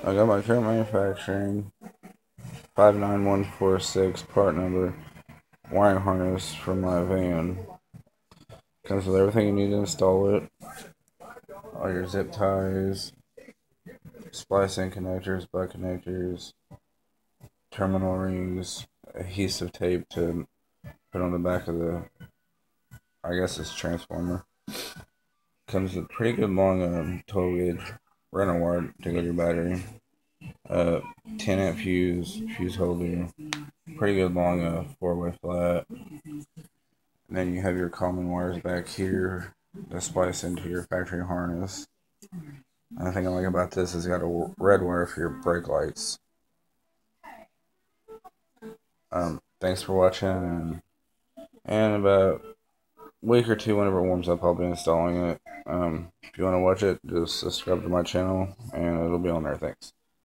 I got my Curt manufacturing 59146 part number wiring harness for my van. Comes with everything you need to install it. All your zip ties, splicing connectors, butt connectors, terminal rings, adhesive tape to put on the back of the, I guess it's transformer. Comes with pretty good long 12 gauge runner wire to go to your battery. 10 amp fuse holder, pretty good long 4-way flat. And then you have your common wires back here to splice into your factory harness. And the thing I like about this is it's got a red wire for your brake lights. Thanks for watching, and about a week or two, whenever it warms up, I'll be installing it. If you want to watch it, just subscribe to my channel, and it'll be on there. Thanks.